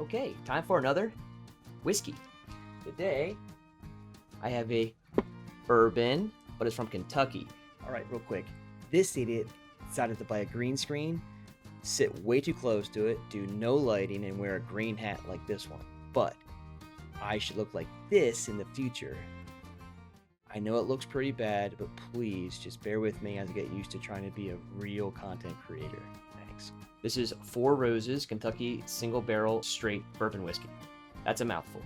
Okay, time for another whiskey. Today, I have a bourbon, but it's from Kentucky. All right, real quick. This idiot decided to buy a green screen, sit way too close to it, do no lighting, and wear a green hat like this one. But I should look like this in the future. I know it looks pretty bad, but please just bear with me as I get used to trying to be a real content creator. Thanks. This is Four Roses Kentucky Single Barrel Straight Bourbon Whiskey. That's a mouthful.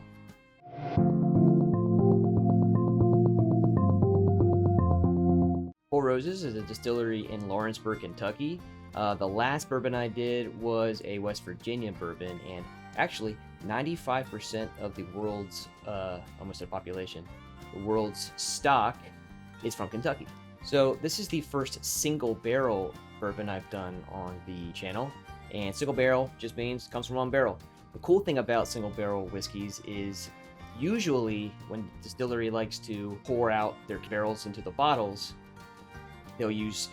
Four Roses is a distillery in Lawrenceburg, Kentucky. The last bourbon I did was a West Virginia bourbon, and actually 95% of the world's, almost a population, the world's stock is from Kentucky. So this is the first single barrel bourbon I've done on the channel, and single barrel just means comes from one barrel. The cool thing about single barrel whiskeys is usually when distillery likes to pour out their barrels into the bottles, they'll use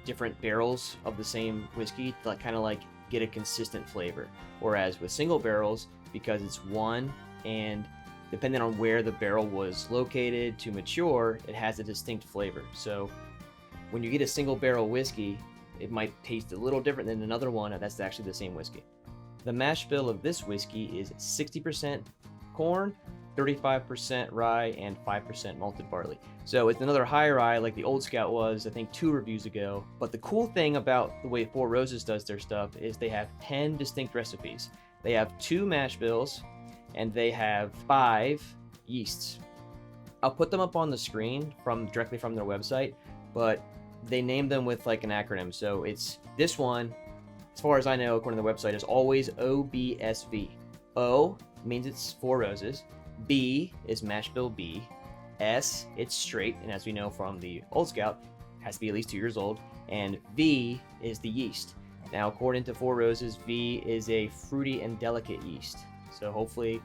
different barrels of the same whiskey to kind of get a consistent flavor. Whereas with single barrels, because it's one, and depending on where the barrel was located to mature, it has a distinct flavor. So when you get a single barrel whiskey, it might taste a little different than another one, and that's actually the same whiskey. The mash bill of this whiskey is 60% corn, 35% rye, and 5% malted barley. So it's another high rye like the Old Scout was, I think, 2 reviews ago. But the cool thing about the way Four Roses does their stuff is they have 10 distinct recipes. They have 2 mash bills, and they have 5 yeasts. I'll put them up on the screen directly from their website, but they name them with an acronym. So it's this one, as far as I know, according to the website, is always OBSV. O means it's Four Roses. B is mash bill B. S, it's straight, and as we know from the Old Scout, it has to be at least 2 years old. And V is the yeast. Now, according to Four Roses, V is a fruity and delicate yeast. So hopefully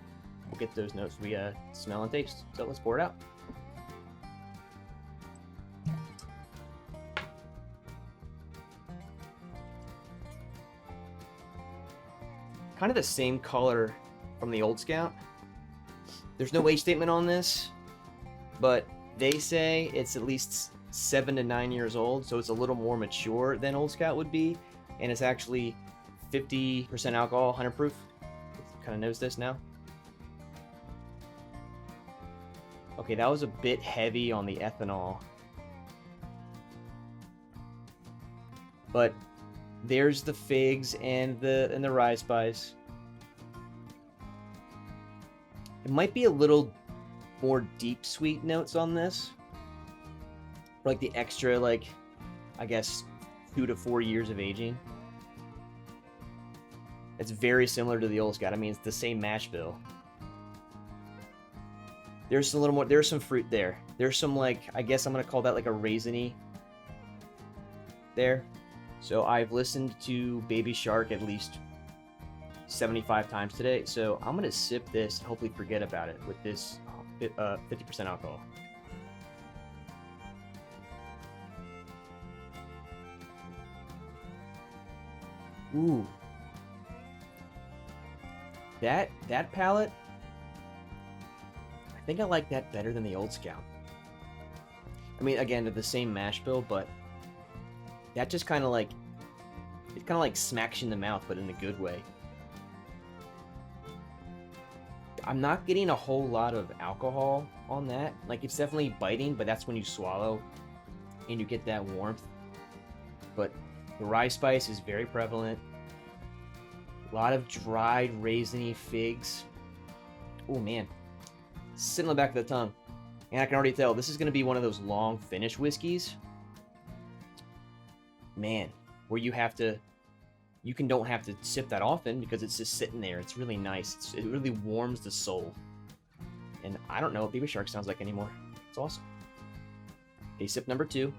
we'll get those notes we smell and taste. So let's pour it out. Kind of the same color from the Old Scout. There's no age statement on this, but they say it's at least 7 to 9 years old, so it's a little more mature than Old Scout would be, and it's actually 50% alcohol, 100 proof. Kind of knows this now. Okay, that was a bit heavy on the ethanol, but there's the figs and the rye spice. It might be a little more deep sweet notes on this, for the extra I guess 2 to 4 years of aging. It's very similar to the Old Scout. I mean, it's the same mash bill. There's a little more. There's some fruit there. There's some I guess I'm gonna call that a raisiny there. So I've listened to Baby Shark at least 75 times today. So I'm gonna sip this and hopefully forget about it with this 50% alcohol. Ooh. That palate, I think I like that better than the Old Scout. I mean, again, they're the same mash bill, but that just kind of it kind of smacks you in the mouth, but in a good way. I'm not getting a whole lot of alcohol on that. It's definitely biting, but that's when you swallow and you get that warmth. But the rye spice is very prevalent. A lot of dried raisiny figs. Oh man, sitting on the back of the tongue. And I can already tell this is going to be one of those long finish whiskeys. Man, where you don't have to sip that often because it's just sitting there. It's really nice. It really warms the soul. And I don't know what Baby Shark sounds like anymore. It's awesome. Okay, sip number 2.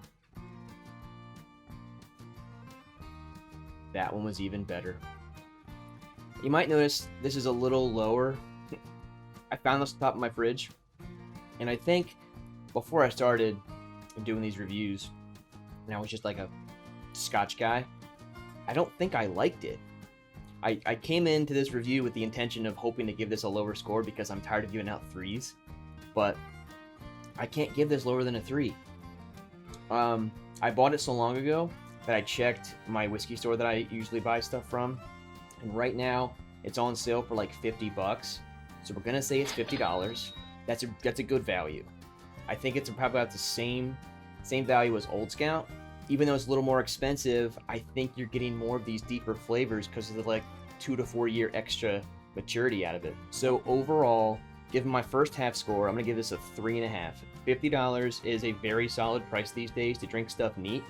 That one was even better. You might notice this is a little lower. I found this at the top of my fridge, and I think before I started doing these reviews, and I was just a Scotch guy, I don't think I liked it. I came into this review with the intention of hoping to give this a lower score because I'm tired of giving out 3s, but I can't give this lower than a 3. I bought it so long ago that I checked my whiskey store that I usually buy stuff from, and right now it's on sale for like $50. So we're gonna say it's $50. That's a good value. I think it's probably about the same value as Old Scout. Even though it's a little more expensive, I think you're getting more of these deeper flavors because of the like 2 to 4 year extra maturity out of it. So overall, given my first half score, I'm gonna give this a 3.5. $50 is a very solid price these days to drink stuff neat.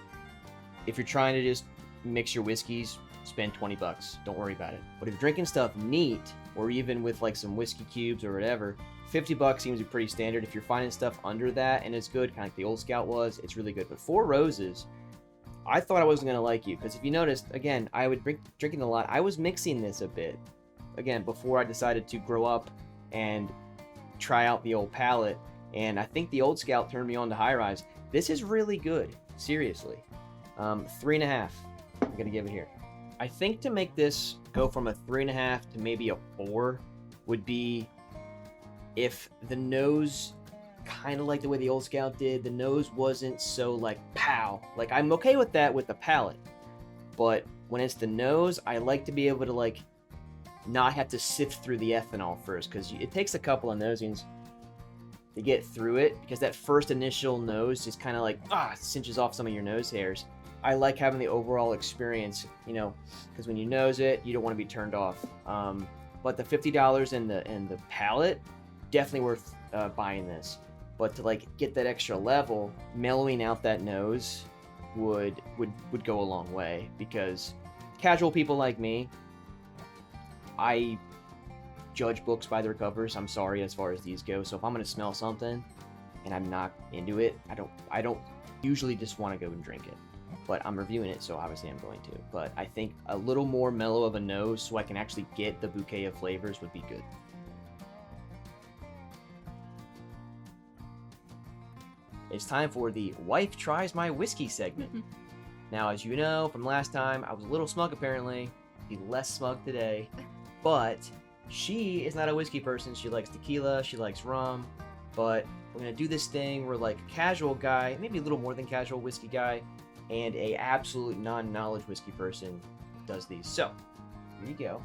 If you're trying to just mix your whiskeys, spend $20. Don't worry about it. But if you're drinking stuff neat, or even with like some whiskey cubes or whatever, $50 seems to be pretty standard. If you're finding stuff under that and it's good, kind of like the Old Scout was, it's really good. But Four Roses, I thought I wasn't gonna like you because if you noticed, again, I would drinking a lot. I was mixing this a bit, again, before I decided to grow up and try out the old palate. And I think the Old Scout turned me on to high-ryes. This is really good, seriously. 3.5. I'm gonna give it here. I think to make this go from a 3.5 to maybe a 4 would be if the nose, kind of like the way the Old Scout did, the nose wasn't so like pow. Like I'm okay with that with the palate, but when it's the nose, I like to be able to like not have to sift through the ethanol first, because it takes a couple of nosings to get through it, because that first initial nose just kind of like cinches off some of your nose hairs. I like having the overall experience, you know, because when you nose it, you don't want to be turned off. But the $50 and the palate, definitely worth buying this. But to like get that extra level, mellowing out that nose would go a long way, because casual people like me, I judge books by their covers. I'm sorry as far as these go. So if I'm gonna smell something and I'm not into it, I don't usually just want to go and drink it. But I'm reviewing it, so obviously I'm going to. But I think a little more mellow of a nose so I can actually get the bouquet of flavors would be good. It's time for the Wife Tries My Whiskey segment. Now, as you know from last time, I was a little smug apparently. Be less smug today. But she is not a whiskey person. She likes tequila, she likes rum. But we're going to do this thing where like a casual guy, maybe a little more than casual whiskey guy, and a absolute non-knowledge whiskey person does these. So, here you go.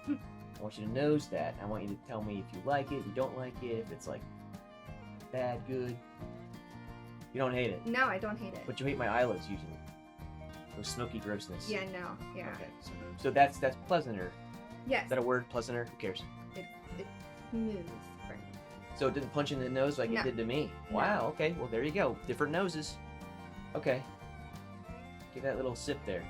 I want you to nose that. I want you to tell me if you like it, you don't like it, if it's like bad, good. You don't hate it? No, I don't hate it. But you hate my eyelids usually. With smoky grossness. Yeah, no, yeah. Okay, so that's pleasanter. Yes. Is that a word, pleasanter? Who cares? It's smooth for me. So it didn't punch in the nose like it did to me? Wow, No. Okay, well there you go. Different noses. Okay. Give that little sip there.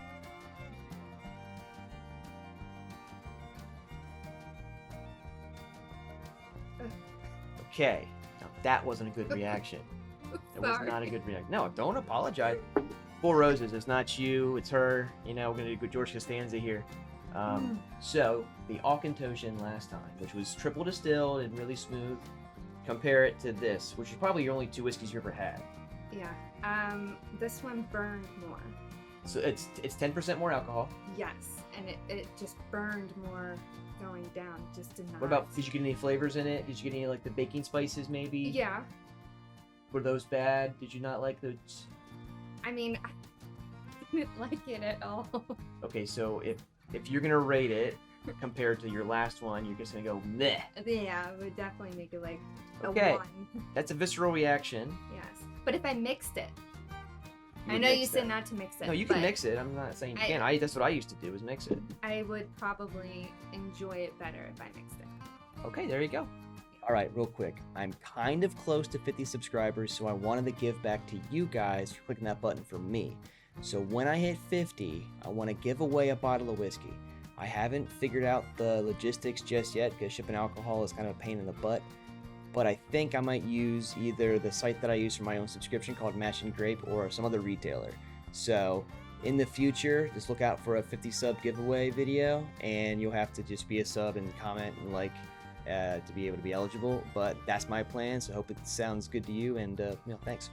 Okay. Now that wasn't a good reaction. It was not a good reaction. No, don't apologize. Four Roses. It's not you. It's her. You know, we're gonna do good George Costanza here. So the Auchentoshan last time, which was triple distilled and really smooth. Compare it to this, which is probably your only 2 whiskeys you ever had. Yeah. This one burned more. So it's 10% more alcohol. Yes, and it just burned more going down. Just did not. What about? Did you get any flavors in it? Did you get any like the baking spices maybe? Yeah. Were those bad? Did you not like those? I mean, I didn't like it at all. Okay, so if you're gonna rate it compared to your last one, you're just gonna go meh. Yeah, it would definitely make it like a Okay. 1. That's a visceral reaction. Yes, but if I mixed it, You I would know mix you said that. not to mix it. No, you can but mix it. I'm not saying you can't. That's what I used to do, is mix it. I would probably enjoy it better if I mixed it. Okay, there you go. All right, real quick. I'm kind of close to 50 subscribers, so I wanted to give back to you guys for clicking that button for me. So when I hit 50, I want to give away a bottle of whiskey. I haven't figured out the logistics just yet because shipping alcohol is kind of a pain in the butt. But I think I might use either the site that I use for my own subscription called Mash and Grape or some other retailer. So in the future, just look out for a 50 sub giveaway video, and you'll have to just be a sub and comment and like to be able to be eligible. But that's my plan, so I hope it sounds good to you, and thanks.